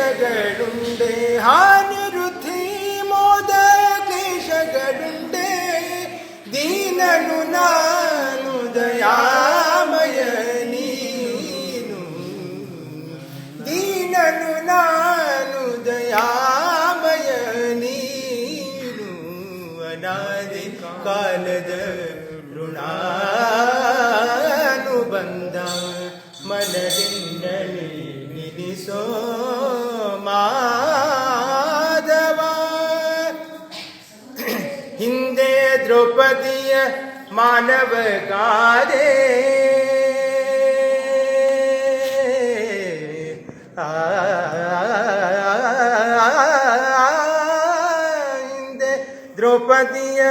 ಕ್ಲೇಶಗಳುಂಡೆ ಹಾನಿರುದ್ಧಿ ಮೋದ ಕ್ಲೇಶಗಳುಂಡೆ ದೀನನು ನಾನು ದಯಾಮಯ ನೀನು ದೀನನು ನಾನು ದಯಾಮಯ ನೀನು ಅನಾದಿ ಕಾಲದ ಋಣಾನುಬಂಧ ಮನದಿಂದಲೇ ನಿಲ್ಲಿಸೋ ಮಾಧವ ಹಿಂದೆ ದ್ರೌಪದಿಯ ಮಾನವ ಗಾದೆ ಹಿಂದೆ ದ್ರೌಪದಿಯ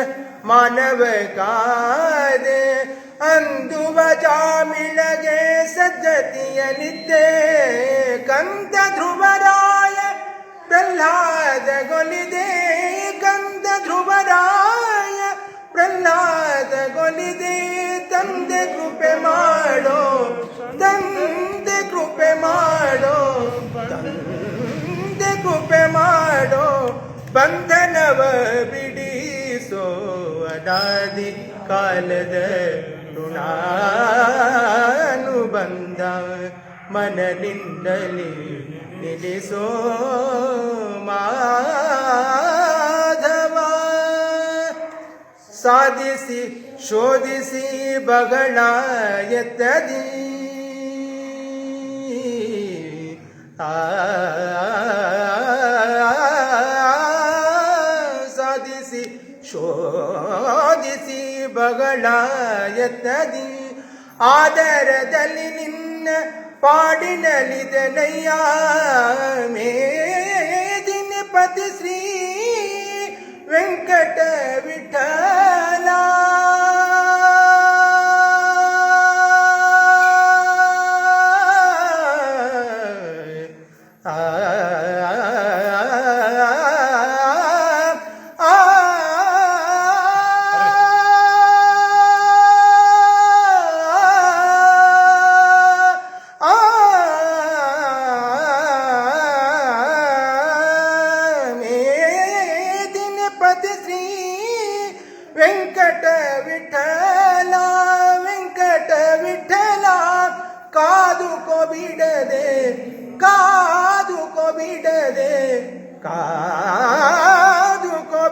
ಮಾನವ ಗಾದೆ ಅಂದುವ ಜಾಮಿಳಗೆ ಸದ್ಗತಿಯಲಿದ್ದೆ ಕಂದ ಧ್ರುವರಾಯ ಪ್ರಹ್ಲಾದಗೊಲಿದೆ ಕಂದ ಧ್ರುವರಾಯ ಪ್ರಹ್ಲಾದಗೊಲಿದೆ ತಂದೆ ಕೃಪೆ ಮಾಡೋ ತಂದೆ ಕೃಪೆ ಮಾಡೋ ತಂದೆ ಕೃಪೆ ಮಾಡೋ ಬಂಧನವ ಬಿಡಿಸೋ ಅನಾದಿ ಕಾಲದ ಋಣಾನುಬಂಧ ಮನದಿಂದಲೇ ನಿಲ್ಲಿಸೋ ಮಾಧವ ಸಾಧಿಸಿ ಶೋಧಿಸಿ ಬಗಳ ಎತ್ತದಿ ಸಾಧಿಸಿ ಶೋಧಿಸಿ ಬಗಳ ಎತ್ತದಿ ಆದರದಲ್ಲಿ ನಿನ್ನ ಪಾಡಿನಲಿದನಯ್ಯ ಮೇದಿನ ಪತಿ ಶ್ರೀ ವೆಂಕಟ ವಿಠಲ ಶ್ರೀ ವೆಂಕಟ ವಿಠಲ ವೆಂಕಟ ವಿಠಲ ಕಾದುಕೋ ಬಿಡದೆ ಕಾದುಕೋ ಬಿಡದೆ ಕಾದುಕೋ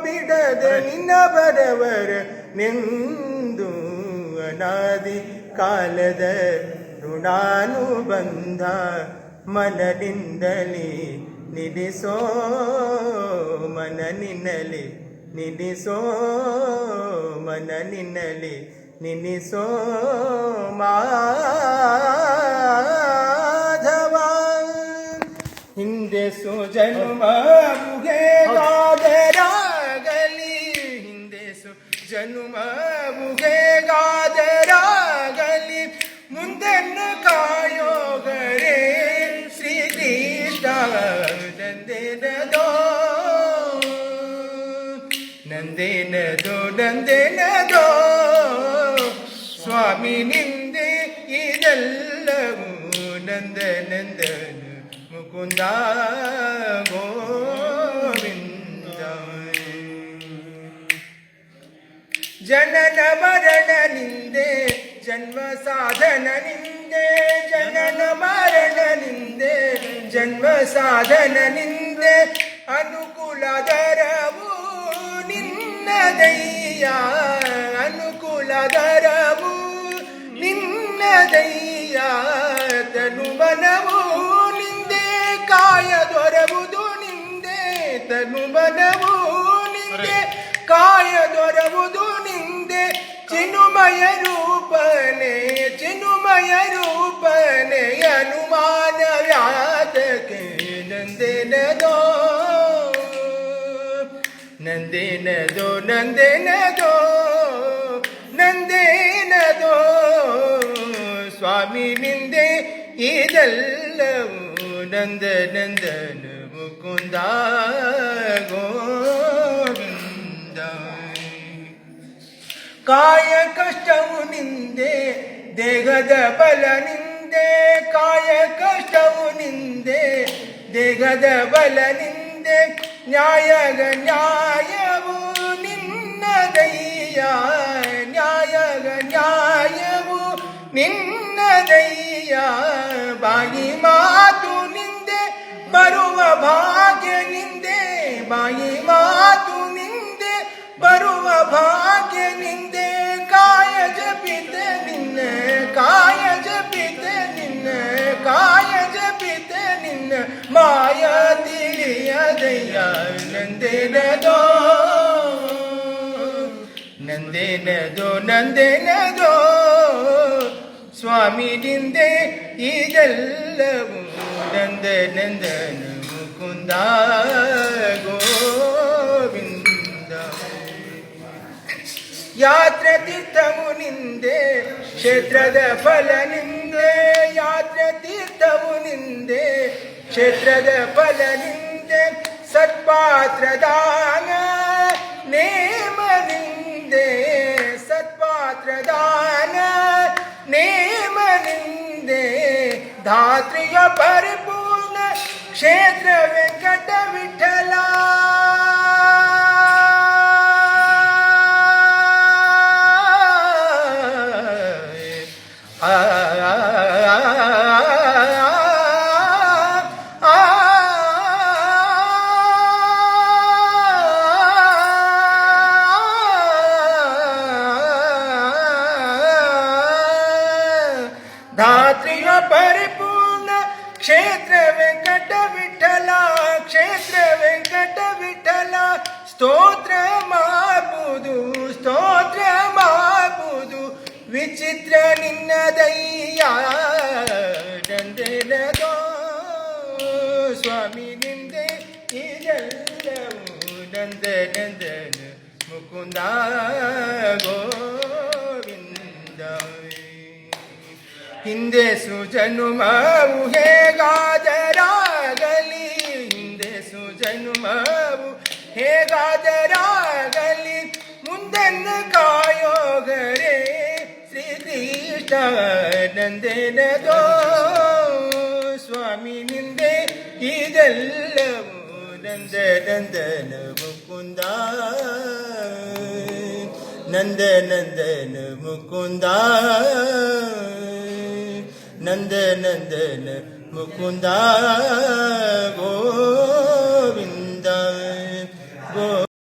ಬಿಡದೆ ನಿನ್ನ ಬರವರ ನಿಂದು ಅನಾದಿ ಕಾಲದ ಋಣಾನುಬಂಧ ಮನದಿಂದಲೇ ನಿಲ್ಲಿಸೋ ಮನ ನಿನ್ನಲಿ ನಿಲ್ಲಿಸೋ ಮನ ನಿನ್ನಲಿ ನಿಲ್ಲಿಸೋ ಮಾಧವ ಹಿಂದೆ ಸುಜನ್ಮ ಮುಗೆಗಾದರಾಗಲಿ ಹಿಂದೆ ಸುಜನ್ಮ ಮುಗೆಗಾದರಾಗಲಿ ಮುಂದನ್ನು ಕಾಯೋಗರೇ ಶ್ರೀಕೃಷ್ಣ ನಂದೇನದೋ ನಂದೇನದೋ ನಂದೇನದೋ ಸ್ವಾಮಿ ನಿಂದೆ ಇದೆಲ್ಲವೂ ನಂದ ನಂದನ ಮುಕುಂದ ಗೋವಿಂದ ಜನನ ಮರಣ ನಿಂದೆ ಜನ್ಮ ಸಾಧನ ನಿಂದೆ ಜನನ ಮರಣ ನಿಂದೆ ಜನ್ಮ ಸಾಧನ ನಿಂದೆ ಅನುಕೂಲದರವು ನಿನ್ನದಯ್ಯ ಅನುಕೂಲದರವು ನಿನ್ನದಯ್ಯ ತನುಮನವು ನಿಂದೆ ಕಾಯ ದೊರವುದು ನಿಂದೆ ತನುಮನವು ನಿಂದೆ ಕಾಯ ದೊರವುದು ನಿಂದೆ ಚಿನುಮಯ ರೂಪನೆ ಚಿನುಮಯ ರೂಪನೆ ಅನುಮಾನ ವ್ಯಾತಕೆ ನಂದೇನದೋ ನಂದೇನದೋ ನಂದೇನದೋ ನಂದೇನದೋ ಸ್ವಾಮಿ ನಿಂದೆ ಇದೆಲ್ಲವೂ ನಂದ ನಂದನ ಮುಕುಂದ ಗೋವಿಂದ ಕಾಯ ಕಷ್ಟವು ನಿಂದೆ ದೇಹದ ಬಲ ನಿಂದೆ ಕಾಯ ಕಷ್ಟವು ನಿಂದೆ ದೇಹದ ಬಲ ನಿಂದೆ ನ್ಯಾಯಗ ನ್ಯಾಯವು ನಿನ್ನದಯ್ಯ ನ್ಯಾಯಗ ನ್ಯಾಯವು ನಿನ್ನದಯ್ಯ ಬಾಯಿ ಮಾತು ನಿಂದೆ ಬರುವ ಭಾಗ್ಯ ನಿಂದೆ ಬಾಯಿ ಮಾತು ನಿಂದೆ ಬರುವ ಭಾಗ್ಯ ನಿಂದೆ ಕಾಯ ಜಪಿತ ನಿನ್ನ ಕಾಯ ಜಪಿತ ನಿನ್ನ ಕಾಯ ಜಪಿತ ನಿನ್ನ ಮಾಯ ತಿಳಿಯದಯ್ಯ ನಂದೇನದೋ ನಂದೇನದೋ ನಂದೇನದೋ ಸ್ವಾಮಿ ನಿಂದೆ ಇದೆಲ್ಲವೂ ನಂದ ನಂದನ ಮುಕುಂದ ಗೋವಿಂದ ಯಾತ್ರೆ ತೀರ್ಥವು ನಿಂದೆ ಕ್ಷೇತ್ರದ ಫಲ ನಿಂದೆ ಯಾತ್ರೆ ತೀರ್ಥವು ನಿಂದೆ ಕ್ಷೇತ್ರದ ಫಲ ನಿಂದೆ ಸತ್ಪಾತ್ರ ದಾನ ನೇಮ ನಿಂದೆ ಸತ್ಪಾತ್ರ ದಾನ ನೇಮ ನಿಂದೆ ಧಾತ್ರಿಯ ಪರಿಪೂರ್ಣ ಕ್ಷೇತ್ರ ವೆಂಕಟ ವಿಠಲ ಧಾತ್ರಿಯ ಪರಿಪೂರ್ಣ ಕ್ಷೇತ್ರ ವೆಂಕಟ ವಿಠಲ ಕ್ಷೇತ್ರ ವೆಂಕಟ ವಿಠಲ ಸ್ತೋತ್ರ ಮಾಡುವುದು ವಿಚಿತ್ರ ನಿನ್ನದಯ್ಯ ನಂದನದೋ ಸ್ವಾಮಿ ನಿಂದೆ ಇದೆಲ್ಲವೂ ನಂದ ನಂದನ ಮುಕುಂದ ಗೋವಿಂದ ಹಿಂದೆ ಸುಜನುಮವು ಹೇಗಾದರಾಗಲಿ ಹಿಂದೆ ಸುಜನುಮವು ಹೇಗಾದರಾಗಲಿ ಮುಂದನ್ನು ಕಾಯೋಗರೆ ಶ್ರೀಕೃಷ್ಣ ನಂದೇನದೋ ಸ್ವಾಮಿ ನಿಂದೆ ಇದೆಲ್ಲವೂ ನಂದ ನಂದನ ಮುಕುಂದ ನಂದ ನಂದನ ಮುಕುಂದ ನಂದ ನಂದನ ಮುಕುಂದ ಗೋವಿಂದ ಗೋ